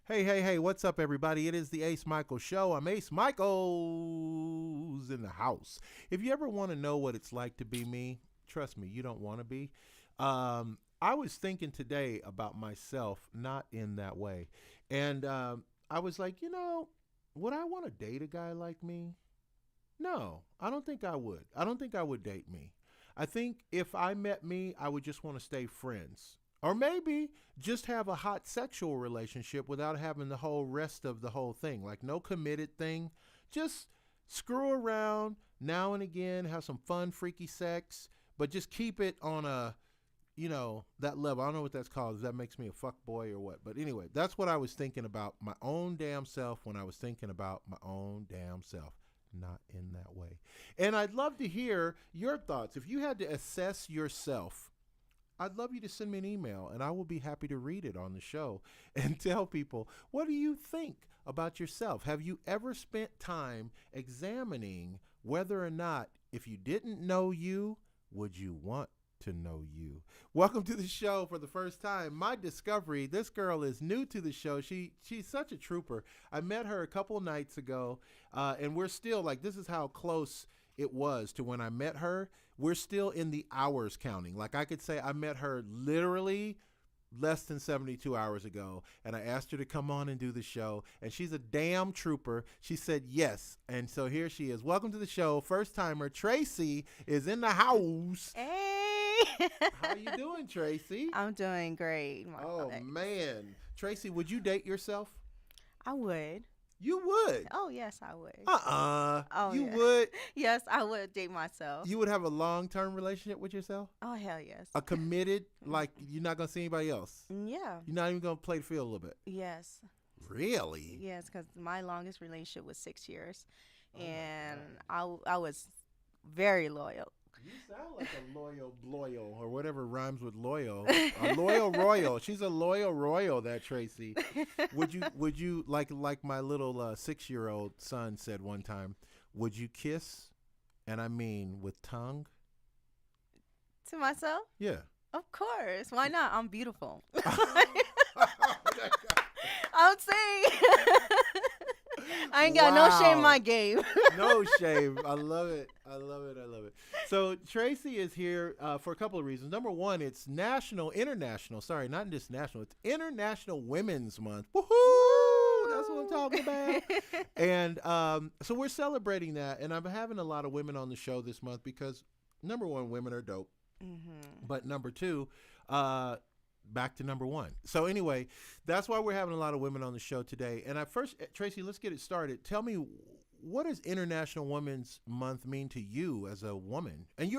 Hey, hey, hey, what's up, everybody? It is the Ace Michael Show. I'm Ace Michaels in the house. If you ever want to know what it's like to be me, trust me, you don't want to be. I was thinking today about myself, not in that way. And I was like, would I want to date a guy like me? No, I don't think I would. I don't think I would date me. I think if I met me, I would just want to stay friends. Or maybe just have a hot sexual relationship without having the whole rest of the whole thing. Like no committed thing. Just screw around now and again, have some fun, freaky sex, but just keep it on that level. I don't know what that's called. If that makes me a fuck boy or what. But anyway, that's what I was thinking about my own damn self when I was thinking about my own damn self. Not in that way. And I'd love to hear your thoughts. If you had to assess yourself, I'd love you to send me an email and I will be happy to read it on the show and tell people, what do you think about yourself? Have you ever spent time examining whether or not, if you didn't know you, would you want to know you? Welcome to the show for the first time. My discovery, this girl is new to the show. She's such a trooper. I met her a couple nights ago, and we're still like, this is how close it was to when I met her. We're still in the hours counting. Like I could say I met her literally less than 72 hours ago, and I asked her to come on and do the show, and she's a damn trooper. She said yes, and so here she is. Welcome to the show. First timer Tracy is in the house. Hey. How you doing, Tracy? I'm doing great. Oh man, Tracy, would you date yourself? I would. You would. Oh, yes, I would. Oh, You yeah. would. Yes, I would date myself. You would have a long-term relationship with yourself? Oh, hell yes. A committed, like you're not gonna see anybody else. Yeah. You're not even gonna play the field a little bit. Yes. Really? Yes, because my longest relationship was 6 years, Oh and my I was very loyal. You sound like a loyal or whatever rhymes with loyal. A loyal royal. She's a loyal royal. That Tracy. Would you like my little 6-year-old son said one time? Would you kiss? And I mean with tongue? To myself? Yeah. Of course. Why not? I'm beautiful. Oh I'm saying. I ain't got no shame in my game. No shame. I love it. I love it. I love it. So Tracy is here for a couple of reasons. Number one, it's international. Sorry, not just national. It's International Women's Month. Woohoo! That's what I'm talking about. And so we're celebrating that. And I'm having a lot of women on the show this month because number one, women are dope. Mm-hmm. But number two, back to number one. So anyway, that's why we're having a lot of women on the show today. And Tracy, let's get it started. Tell me, what does International Women's Month mean to you as a woman? And you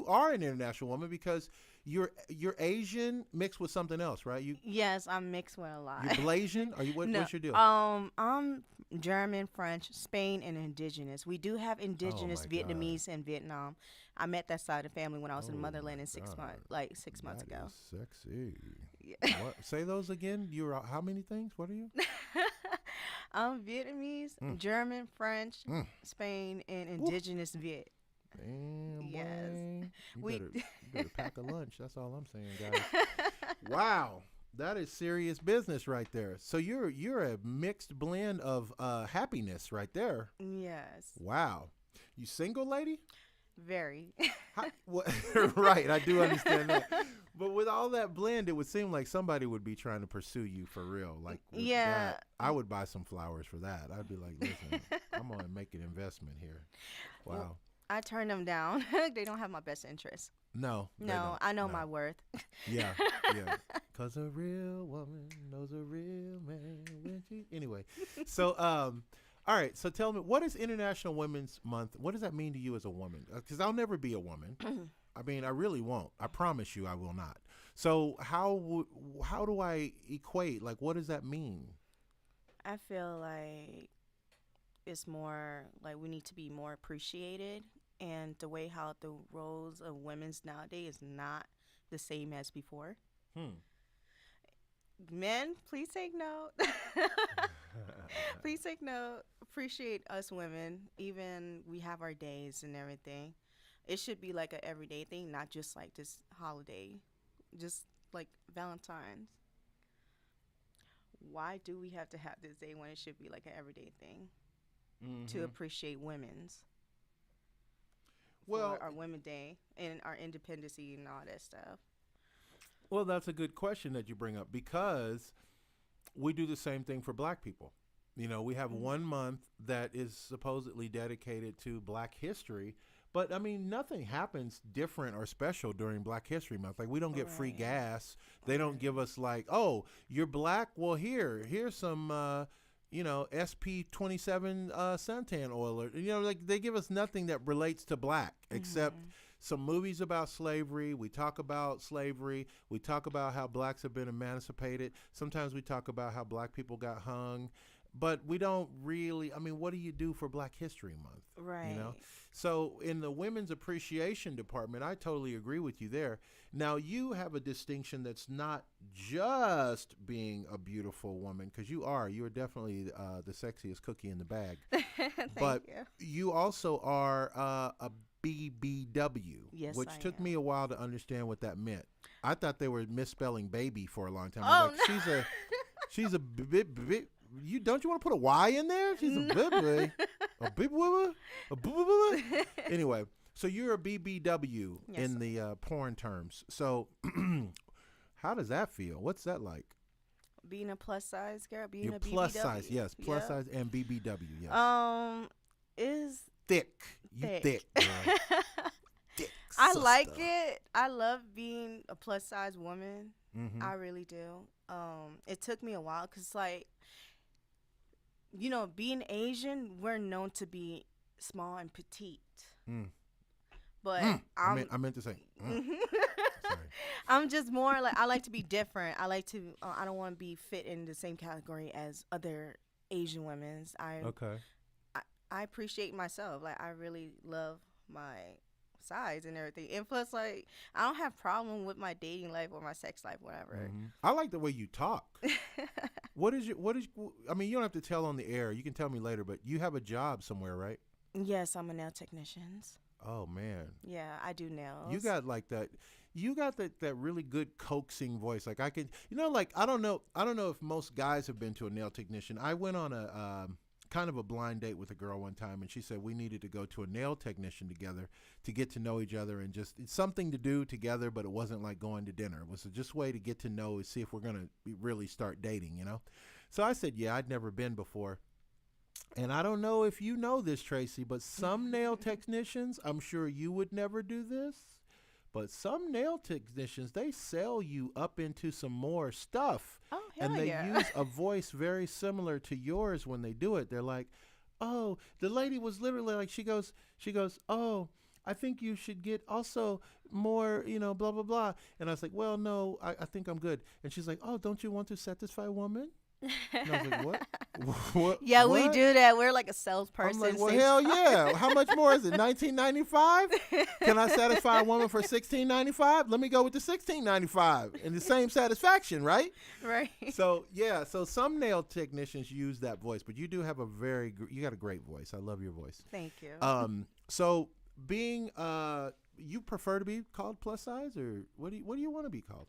are an international woman because you're Asian mixed with something else, right? Yes, I'm mixed with a lot. You're Blasian? Are you No, what's your deal? I'm German, French, Spain, and indigenous. We do have indigenous my God. Vietnamese in Vietnam. I met that side of the family when I was in Oh, motherland my in 6 God. months, like 6 months That ago. is sexy. Yeah. What? Say those again. You're how many things? What are you? I'm Vietnamese, Mm. German, French, Mm. Spain, and Woo. indigenous Viet. Damn, Yes. boy. We- You better pack a lunch. That's all I'm saying, guys. Wow. That is serious business right there. So you're a mixed blend of happiness right there. Yes, Wow. You single lady? very. What, right, I do understand that. But with all that blend, it would seem like somebody would be trying to pursue you for real. Like with Yeah. that, I would buy some flowers for that. I'd be like, listen, I'm gonna make an investment here. Wow. Well, I turn them down. They don't have my best interest. No. they No, don't. I know No. my worth. Yeah, yeah. Cause a real woman knows a real man when she. Anyway, so all right. So tell me, what is International Women's Month? What does that mean to you as a woman? Because I'll never be a woman. I mean, I really won't. I promise you, I will not. So how do I equate? Like, what does that mean? I feel like it's more like we need to be more appreciated, and the way how the roles of women's nowadays is not the same as before. Hmm. Men, please take note. Please take note. Appreciate us women. Even we have our days and everything. It should be like a everyday thing, not just like this holiday. Just like Valentine's. why do we have to have this day when it should be like an everyday thing to Mhm. appreciate women's Well, for our Women Day and our independency and all that stuff? well, that's a good question that you bring up because we do the same thing for black people. You know, we have Mhm. 1 month that is supposedly dedicated to black history, but I mean, nothing happens different or special during Black History Month. Like, we don't get free Right. gas. They don't give us, like, oh, you're black? Well, here's some, SP 27 suntan oil. Or, like, they give us nothing that relates to black except Mhm. some movies about slavery. We talk about slavery. We talk about how blacks have been emancipated. Sometimes we talk about how black people got hung. But we don't really, I mean, what do you do for Black History Month? Right. You know? So in the Women's Appreciation Department, I totally agree with you there. Now, you have a distinction that's not just being a beautiful woman, because you are definitely the sexiest cookie in the bag. Thank But you. you also are a BBW, Yes, which I took am. me a while to understand what that meant. I thought they were misspelling baby for a long time. I Oh was like, no. she's a bit. You don't you want to put a Y in there? She's a No. bit, a bit, a bit. Anyway, so you're a BBW Yes, in sir. the porn terms. So how does that feel? What's that like? Being a plus size girl, being You're a plus BBW. size, yes, plus Yep. size and BBW, yes. Is Thick, you thick, girl. Thick. I like it. I love being a plus size woman. Mm-hmm. I really do. It took me a while because, like, being Asian, we're known to be small and petite. Mm. But I meant to say. Sorry. I'm just more like, I like to be different. I like to. I don't want to be fit in the same category as other Asian women's. Okay. I appreciate myself. Like, I really love my size and everything. And plus, like, I don't have problem with my dating life or my sex life, whatever. Mhm. I like the way you talk. What is I mean, you don't have to tell on the air. You can tell me later, but you have a job somewhere, right? Yes, I'm a nail technician. Oh man. Yeah, I do nails. You got like that. You got that really good coaxing voice. Like I could, like I don't know if most guys have been to a nail technician. I went on a kind of a blind date with a girl one time, and she said we needed to go to a nail technician together to get to know each other and just it's something to do together. But it wasn't like going to dinner. It was just a way to get to know and see if we're gonna really start dating. So I said, yeah, I'd never been before. And I don't know if you know this, Tracy, but some nail technicians, I'm sure you would never do this, but some nail technicians, they sell you up into some more stuff. Oh, hell And they yeah. use a voice very similar to yours when they do it. They're like, oh, the lady was literally like, she goes, oh, I think you should get also more, blah, blah, blah. And I was like, well, no, I think I'm good. And she's like, oh, don't you want to satisfy a woman? And I was like, what? What? Yeah, we What? do that. We're like a salesperson. I'm like, well, hell yeah. How much more is it? $19.95? Can I satisfy a woman for $16.95? Let me go with the $16.95 and the same satisfaction, right? Right. So yeah, so some nail technicians use that voice, but you do have you got a great voice. I love your voice. Thank you. So being you prefer to be called plus size, or what do you want to be called?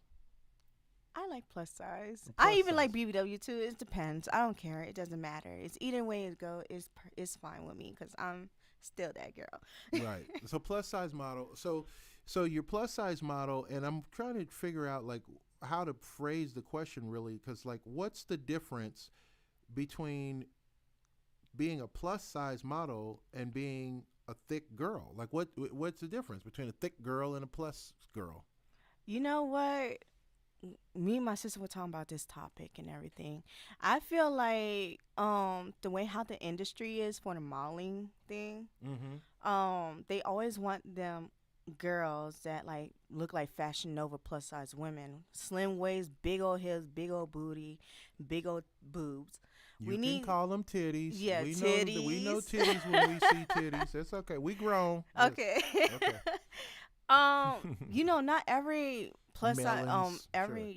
I like plus size. Plus I even size. like BBW too. It depends. I don't care. It doesn't matter. It's either way it go is fine with me because I'm still that girl. Right. So plus size model. So your plus size model, and I'm trying to figure out like how to phrase the question really, because like what's the difference between being a plus size model and being a thick girl? Like what's the difference between a thick girl and a plus girl? You know what? Me and my sister were talking about this topic and everything. I feel like the way how the industry is for the modeling thing, Mm-hmm. they always want them girls that like look like Fashion Nova plus size women, slim waist, big old hips, big old booty, big old boobs. You We can need- call them titties. Yeah, we know titties. titties when we see titties. It's okay. We grown. Okay. Okay. Not every plus size, Melons, every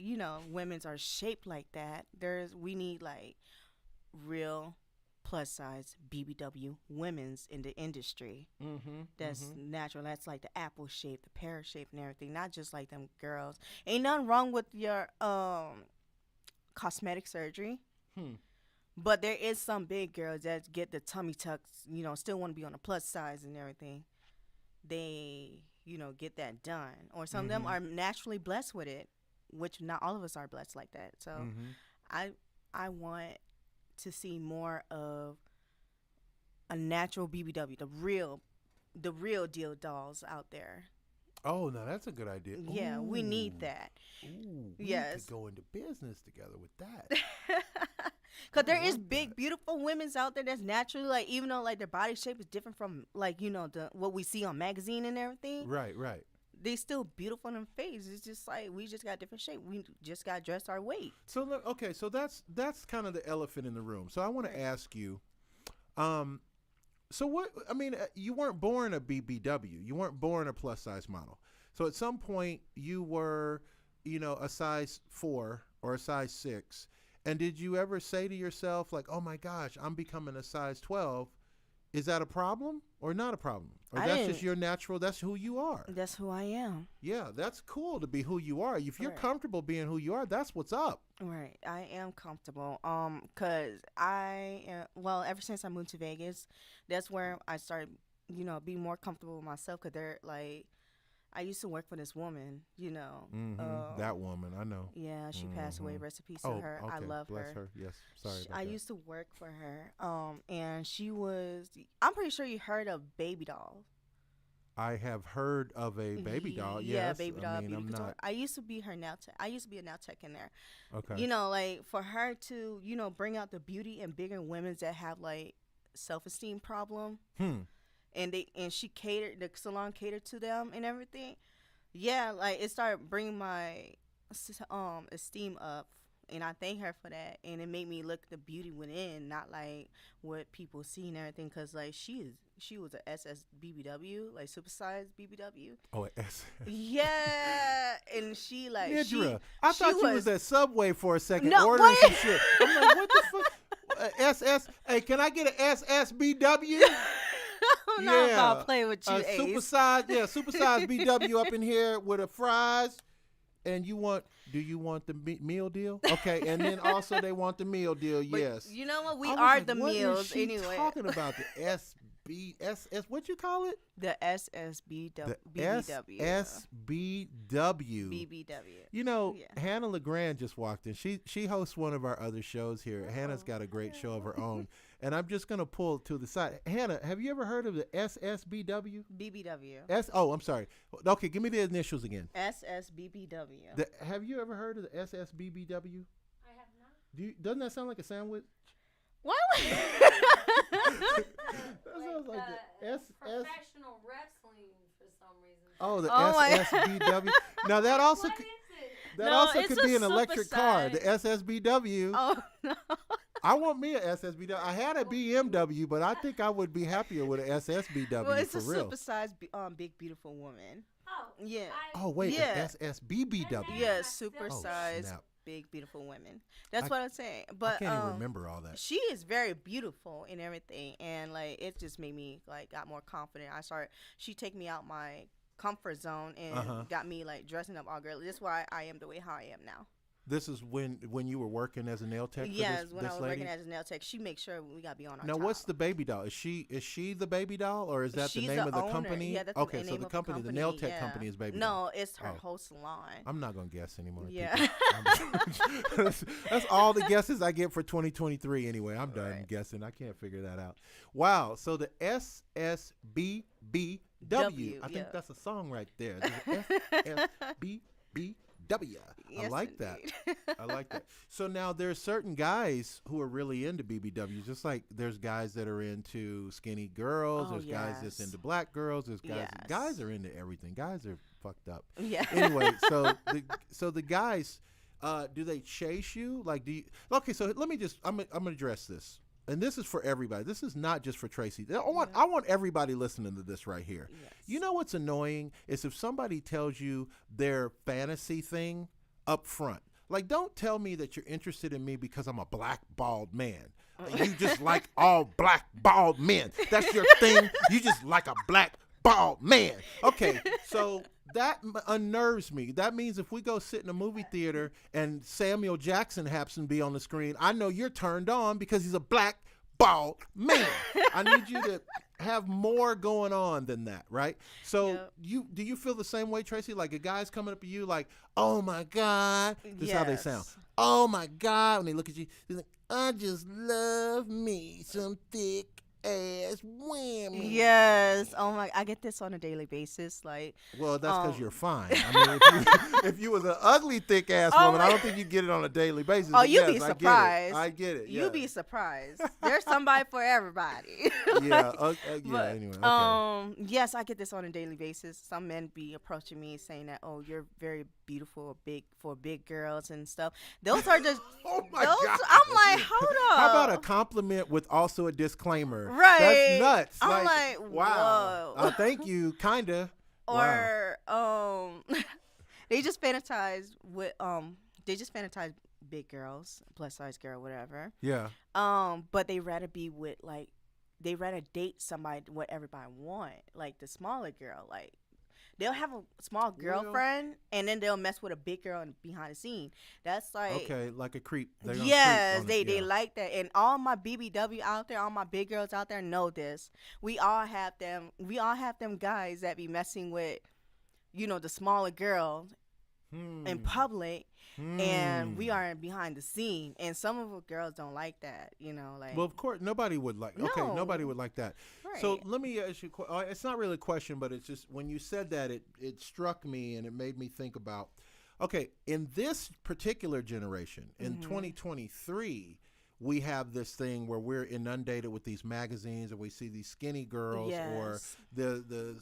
women's are shaped like that. We need like real plus size BBW women's in the industry. Mm-hmm. That's natural. That's like the apple shape, the pear shape, and everything. Not just like them girls. Ain't nothing wrong with your cosmetic surgery. But there is some big girls that get the tummy tucks, still want to be on the plus size and everything. They, get that done. Or some of them are naturally blessed with it, which not all of us are blessed like that. So I want to see more of a natural BBW, the real deal dolls out there. Oh, no, that's a good idea. Yeah, we need that. Ooh, we Yes. could go into business together with that. Because there I is like big, that. beautiful women's out there that's naturally, like, even though, like, their body shape is different from, like, what we see on magazine and everything, Right, right. they still beautiful in the face. It's just like, we just got different shape. We just got to dress our weight. So okay, so that's kind of the elephant in the room. So I want to ask you, so what? I mean, you weren't born a BBW. You weren't born a plus size model. So at some point you were, a size 4 or a size 6. And did you ever say to yourself, like, "Oh my gosh, I'm becoming a size 12"? Is that a problem or not a problem? Or I that's didn't- just your natural? That's who you are. That's who I am. Yeah, that's cool to be who you are. If you're Right. comfortable being who you are, that's what's up. Right. I am comfortable. Cause ever since I moved to Vegas, that's where I started, being more comfortable with myself. Cause they're like, I used to work for this woman, That woman, I know. Yeah, she passed away. Rest in peace to Oh, her. okay. I love Bless her. Yes. Sorry about I that. used to work for her. And she was. I'm pretty sure you heard of Baby Doll. I have heard of a baby doll. Yeah, Yes. Baby Doll. I mean, Beauty I'm Couture. not. I used to be her nail tech. I used to be a nail tech in there. Okay. Like for her to, bring out the beauty in bigger women that have like self-esteem problem. And she catered, the salon catered to them and everything. Yeah, like it started bringing my esteem up, and I thank her for that. And it made me look the beauty within, not like what people see and everything. Cause like she was a SSBBW, like supersized BBW. Oh, S. Yeah, and she like Nidra, I thought she you was at Subway for a second No, ordering what? some shit. I'm like, what the fuck? SS. Hey, can I get an SSBW? I'm not about to play with you, Ace. Supersized BW up in here with a fries. And do you want the meal deal? Okay, and then also they want the meal deal. But yes. you know what? We I was are like, the what is meals she anyway. Talking about the SBSS. What you call it? The SSBW. The SSBW. BBW. Yeah. Hannah LeGrand just walked in. She hosts one of our other shows here. Hannah's got a great show of her own. And I'm just going to pull to the side. Hannah, have you ever heard of the SSBW? BBW. I'm sorry. Okay, give me the initials again. SSBBW. Have you ever heard of the SSBBW? I have not. Doesn't that sound like a sandwich? Why would That sounds like the SS. Professional wrestling for some reason. Oh, the Oh my- SSBW. Now that also What could, is it? that No, also it's could a be an electric car. The supersize. SSBW. Oh, no. I want me a SSBW. I had a BMW, but I think I would be happier with a SSBW Well, it's for a real. supersized, big, beautiful woman. Oh, Yeah. Oh wait, Yeah. the SSBBW. Yeah, Oh, supersized, snap. big, beautiful women. That's what I'm saying. But I can't even remember all that. she is very beautiful and everything, and like it just made me like got more confident. She take me out my comfort zone and got me like dressing up all girly. That's why I am the way how I am now. This is when you were working as a nail tech. For Yes, this, when this I was lady? working as a nail tech, she makes sure we gotta be on our Now, top. what's the baby doll? Is she the baby doll, or is that She's the name of the owner. company? Yeah, that's okay, the so name the of company, the nail tech yeah. company, is baby doll. No, it's her Oh. whole salon. I'm not gonna guess anymore. Yeah. people. That's all the guesses I get for 2023. Anyway, I'm done Right. guessing. I can't figure that out. Wow. So the SSBBW. I think yeah. that's a song right there. The SSBBW. I Yes, like that. indeed. I like that. So now there's certain guys who are really into BBWs, just like there's guys that are into skinny girls. Oh, there's guys that's yes. into black girls. There's guys. Yes. Guys are into everything. Guys are fucked up. Yeah. Anyway, so the guys, do they chase you? Like, do you? Okay, so let me just. I'm gonna address this, and this is for everybody. This is not just for Tracy. I want everybody listening to this right here. Yes. You know what's annoying is if somebody tells you their fantasy thing up front. Like, don't tell me that you're interested in me because I'm a black bald man. You just like all black bald men. That's your thing. You just like a black bald man. Okay, so unnerves me. That means if we go sit in a movie theater and Samuel Jackson happens to be on the screen, I know you're turned on because he's a black, bald man. I need you to have more going on than that, right? So do you feel the same way, Tracy? Like a guy's coming up to you like, oh my God. This is how they sound. Oh my God. When they look at you, they're like, I just love me some thick ass women. Yes. Oh my, I get this on a daily basis. Like, well, that's because you're fine. I mean, if you was an ugly, thick ass woman, I don't think you get it on a daily basis. Oh, you'd be surprised. I get it. You'd be surprised. There's somebody for everybody. Yeah. Anyway. Okay. Yes, I get this on a daily basis. Some men be approaching me saying that, oh, you're very beautiful, for big girls and stuff. Those are just. Oh my God. I'm like, hold up. How about a compliment with also a disclaimer? Right. That's nuts. I'm like, wow. whoa. Thank you, kinda. Or they just fantasize with big girls, plus size girl, whatever. Yeah. But they rather date somebody what everybody want, like the smaller girl. Like they'll have a small girlfriend and then they'll mess with a big girl behind the scene. That's like okay, like a creep. Yes, they like that. And all my BBW out there, all my big girls out there know this. We all have them guys that be messing with, the smaller girls in public. And we are behind the scene, and some of the girls don't like that, like. Well, of course, nobody would like. Okay, nobody would like that. Right. So let me ask you. It's not really a question, but it's just when you said that, it struck me, and it made me think about. Okay, in this particular generation, in 2023, we have this thing where we're inundated with these magazines, and we see these skinny girls or the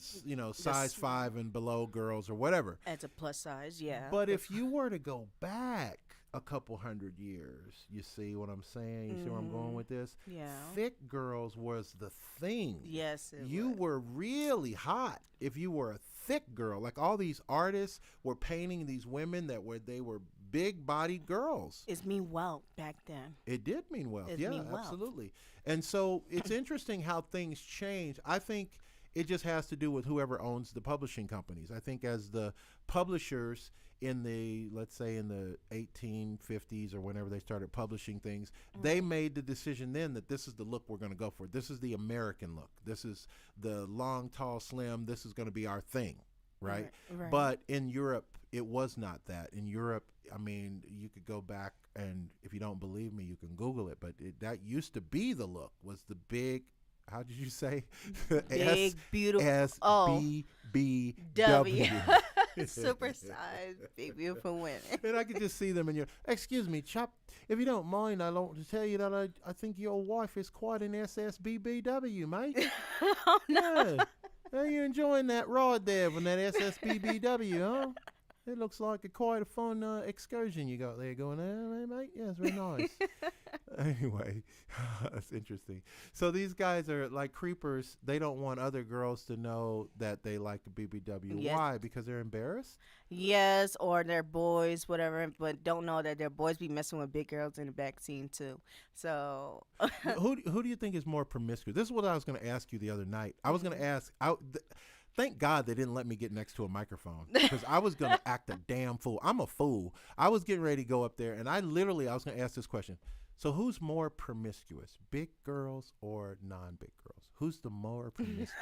size 5 and below girls or whatever. As a plus size, yeah. But if you were to go back a couple hundred years, you see what I'm saying? You see where I'm going with this? Yeah. Thick girls was the thing. Yes, you were really hot if you were a thick girl. Like all these artists were painting these women they were big bodied girls. It mean wealth back then. It did mean wealth. It yeah, mean wealth. Absolutely. And so it's interesting how things change. I think it just has to do with whoever owns the publishing companies. I think as the publishers let's say in the 1850s or whenever they started publishing things, they made the decision then that this is the look we're going to go for. This is the American look. This is the long, tall, slim. This is going to be our thing. Right? Right. But in Europe, it was not that. In Europe, I mean, you could go back and if you don't believe me, you can Google it. But that used to be the look, was the big, how did you say? Big, beautiful. S-B-B-W. Super size, big, beautiful women. And I could just see them in your, excuse me, chap, if you don't mind, I'd like to tell you that I think your wife is quite an SSBBW, mate. Oh, no. Yeah. Are you enjoying that ride there from that SSBBW, huh? It looks like quite a fun excursion you got there going on, mate. Yeah, it's very nice. Anyway, that's interesting. So these guys are like creepers. They don't want other girls to know that they like a BBW. Yes. Why? Because they're embarrassed? Yes, or they're boys, whatever, but don't know that their boys be messing with big girls in the back scene too. So who do you think is more promiscuous? This is what I was going to ask you the other night. I was going to ask thank God they didn't let me get next to a microphone because I was going to act a damn fool. I'm a fool. I was getting ready to go up there and I was going to ask this question. So who's more promiscuous, big girls or non-big girls? Who's the more promiscuous?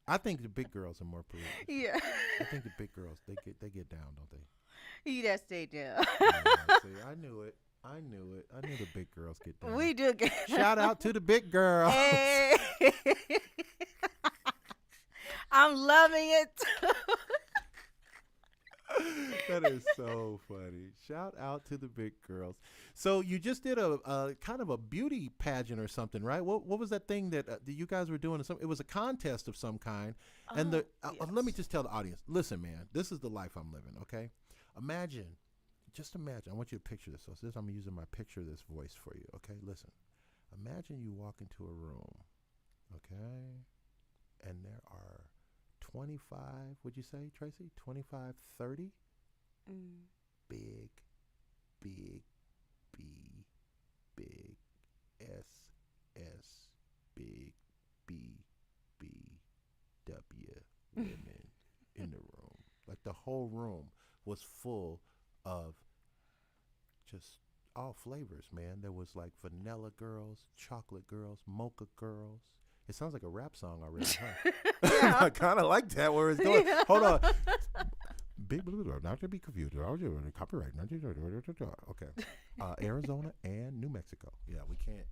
I think the big girls are more promiscuous. Yeah. I think the big girls, they get down, don't they? Yes, they do. Yeah, see, I knew it. I knew the big girls get down. We do get Shout out to the big girls. Hey. I'm loving it too. That is so funny. Shout out to the big girls. So you just did a kind of a beauty pageant or something, right? What was that thing that you guys were doing? It was a contest of some kind. And yes. Let me just tell the audience, listen, man, this is the life I'm living, okay? Just imagine. I want you to picture this. So I'm using my picture this voice for you, okay? Listen. Imagine you walk into a room, okay? And there are 25, would you say, Tracy? 25, 30? Big, big, S, big, B, W women in whole room was full of just all flavors, man. There was like vanilla girls, chocolate girls, mocha girls. It sounds like a rap song already, huh? Yeah. I kind of like that where it's going. Yeah. Hold on. Big Blue, not to be confused. Copyright. Okay. Arizona and New Mexico. Yeah, we can't.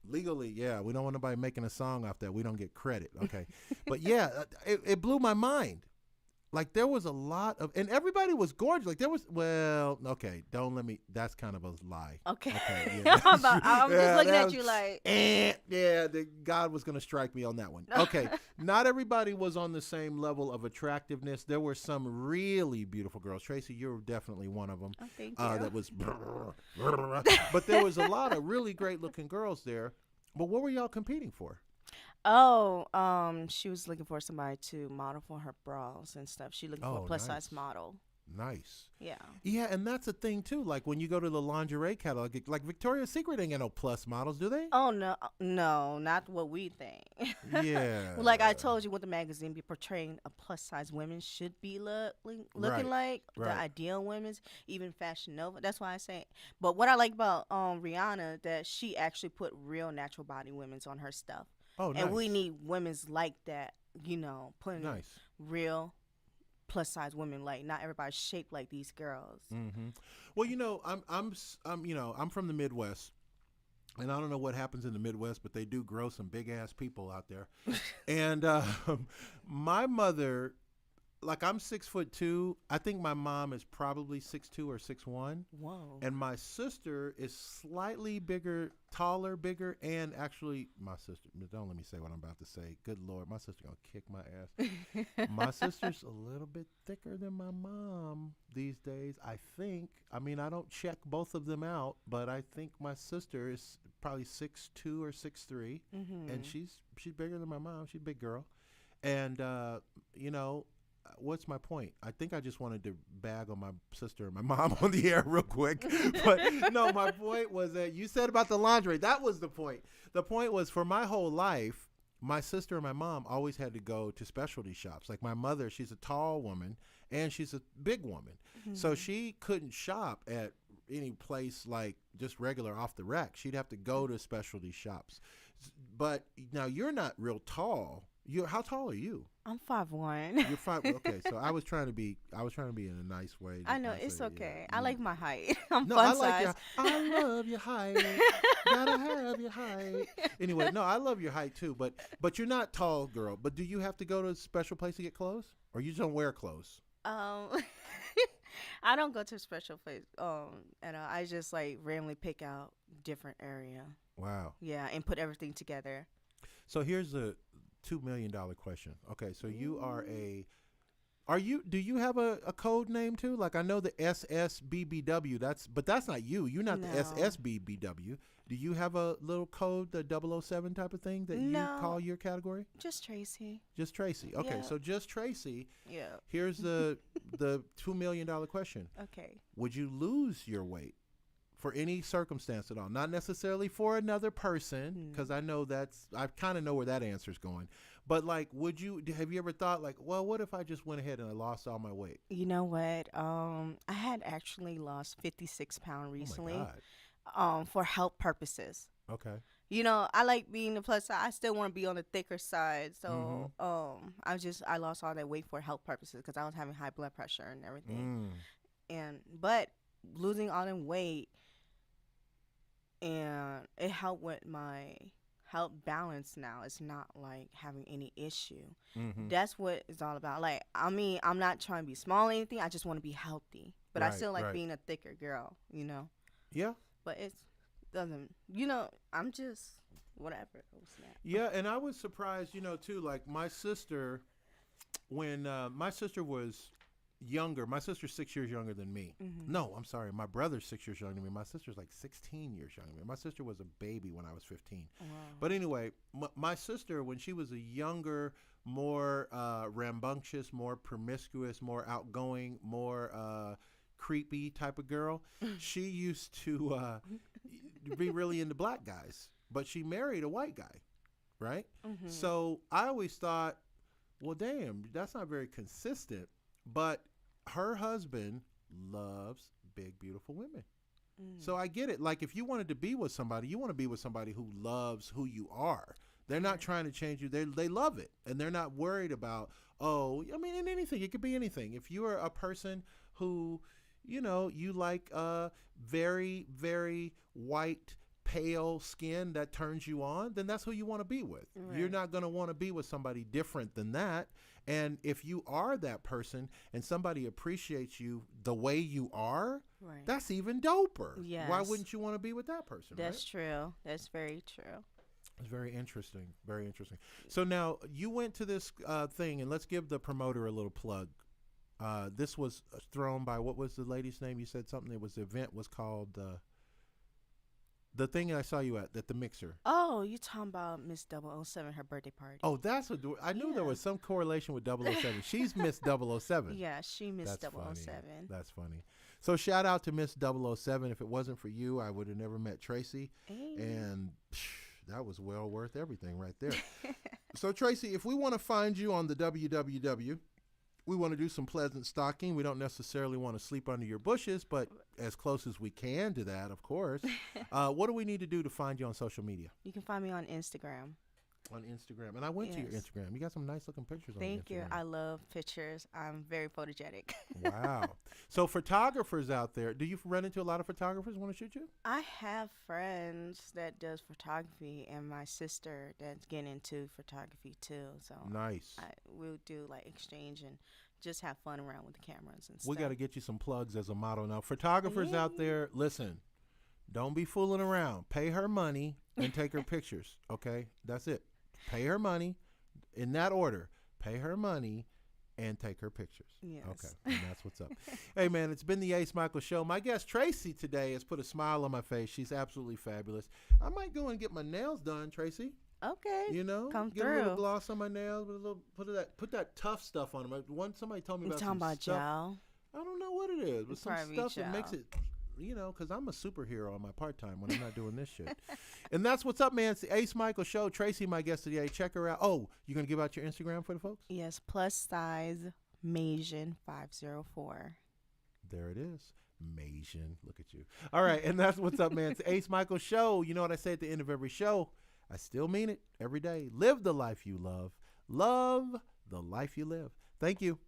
Legally, yeah, we don't want nobody making a song off that. We don't get credit. Okay. But yeah, it blew my mind. Like there was a lot of, and everybody was gorgeous. Like there was, well, okay, don't let me. That's kind of a lie. Okay. Yeah. I'm Yeah, just looking that at was- you like. Yeah, God was gonna strike me on that one. Okay, not everybody was on the same level of attractiveness. There were some really beautiful girls. Tracy, you're definitely one of them. Oh, thank you. That was, but there was a lot of really great looking girls there. But what were y'all competing for? She was looking for somebody to model for her bras and stuff. She looking for Oh, a plus nice. size model. Nice. Yeah. Yeah, and that's a thing too. Like when you go to the lingerie catalog, like Victoria's Secret ain't got no plus models, do they? Oh no, not what we think. Yeah. Well, like I told you, what the magazine be portraying a plus size women should be looking Right, like right. the ideal women's, even Fashion Nova. That's why I say. But what I like about Rihanna that she actually put real natural body women's on her stuff, Oh, nice. and we need women's like that. You know, putting Nice. real plus size women, like not everybody's shaped like these girls. Mm-hmm. Well, you know, I'm from the Midwest, and I don't know what happens in the Midwest, but they do grow some big ass people out there. And my mother, like I'm 6'2". I think my mom is probably 6'2" or 6'1", Whoa. and my sister is slightly bigger, taller, bigger, and actually my sister. Don't let me say what I'm about to say. Good Lord, my sister gonna kick my ass. My sister's a little bit thicker than my mom these days, I think. I mean, I don't check both of them out, but I think my sister is probably 6'2" or 6'3", and she's bigger than my mom. She's a big girl, and you know. What's my point? I think I just wanted to bag on my sister and my mom on the air real quick. But no, my point was that you said about the lingerie. That was the point. The point was for my whole life, my sister and my mom always had to go to specialty shops. Like my mother, she's a tall woman and she's a big woman. So she couldn't shop at any place like just regular off the rack. She'd have to go to specialty shops. But now you're not real tall. How tall are you? I'm 5'1". You're 5. Okay, so I was trying to be in a nice way. I know Not it's say, okay. yeah, I like my height. I'm No, fun I like size. your. I love your height. Gotta have your height. Anyway, no, I love your height too. But you're not tall, girl. But do you have to go to a special place to get clothes, or you just don't wear clothes? I don't go to a special place. And I just like randomly pick out different area. Wow. Yeah, and put everything together. So here's a $2 million question. Okay, so you are a. Do you have a code name too? Like I know the SSBBW. But that's not you. You're not No. the SSBBW. Do you have a little code, the 007 type of thing that No. you call your category? Just Tracy. Just Tracy. Okay, Yeah. so just Tracy. Yeah. Here's the $2 million question. Okay. Would you lose your weight for any circumstance at all? Not necessarily for another person, because I know I kind of know where that answer's going. But like, have you ever thought like, well, what if I just went ahead and I lost all my weight? You know what? I had actually lost 56 pounds recently. Oh my God. For health purposes. Okay. You know, I like being the plus size. I still want to be on the thicker side. So, I lost all that weight for health purposes because I was having high blood pressure and everything. But losing all that weight, and it helped with my health balance now. It's not like having any issue. That's what it's all about. Like, I mean, I'm not trying to be small or anything. I just want to be healthy. But I Right, still like right. being a thicker girl, you know? Yeah. But it doesn't, you know, I'm just whatever. Oh, snap. Yeah, and I was surprised, too. Like my sister, when my sister was younger, my sister's 6 years younger than me. No, I'm sorry, my brother's 6 years younger than me. My sister's like 16 years younger than me. My sister was a baby when I was 15. Wow. But anyway, my sister, when she was a younger, more rambunctious, more promiscuous, more outgoing, more creepy type of girl, she used to be really into black guys. But she married a white guy, right? So I always thought, well, damn, that's not very consistent. But her husband loves big, beautiful women. Mm. So I get it. Like if you wanted to be with somebody, you want to be with somebody who loves who you are. They're not Right. trying to change you. They love it, and they're not worried about, oh, I mean, in anything. It could be anything. If you are a person who, you like very, very white, pale skin that turns you on, then that's who you want to be with. You're Right. not going to want to be with somebody different than that. And if you are that person and somebody appreciates you the way you are, Right. that's even doper. Why Yes. wouldn't you want to be with that person? That's Right? true. That's very true. It's very interesting. Very interesting. So now you went to this thing, and let's give the promoter a little plug. This was thrown by, what was the lady's name? You said something. The event was called the thing I saw you at the mixer. Oh, you talking about Miss 007, her birthday party? Oh, that's what I knew there Yeah. was some correlation with 007. She's Miss 007. Yeah, she missed That's funny. 007. That's funny. So shout out to Miss 007. If it wasn't for you, I would have never met Tracy. Hey. And that was well worth everything right there. So Tracy, if we want to find you on the WWW, we want to do some pleasant stalking. We don't necessarily want to sleep under your bushes, but as close as we can to that, of course. What do we need to do to find you on social media? You can find me on Instagram. On Instagram. And I went to your Yes. Instagram. You got some nice looking pictures on Thank you. Instagram. I love pictures. I'm very photogenic. Wow. So photographers out there, do you run into a lot of photographers want to shoot you? I have friends that does photography and my sister that's getting into photography too. So Nice. we'll do like exchange and just have fun around with the cameras and We stuff. got to get you some plugs as a model. Now, photographers out there, listen, don't be fooling around. Pay her money and take her pictures, okay? That's it. Pay her money in that order. Pay her money and take her pictures. Yes. Okay, and that's what's up. Hey, man, it's been the Ace Michael Show. My guest, Tracy, today has put a smile on my face. She's absolutely fabulous. I might go and get my nails done, Tracy. Okay. You know, Come get a little through. gloss on my nails, with a little put that tough stuff on them. Somebody told me You about talking some about stuff. gel? I don't know what it is, but some Probably stuff that makes gel. it, because I'm a superhero on my part time when I'm not doing this shit. And that's what's up, man. It's the Ace Michael Show. Tracy, my guest today. Check her out. Oh, you gonna give out your Instagram for the folks? Yes, plus size Majan 504. There it is. Masian. Look at you. All right, and that's what's up, man. It's the Ace Michael Show. You know what I say at the end of every show? I still mean it every day. Live the life you love. Love the life you live. Thank you.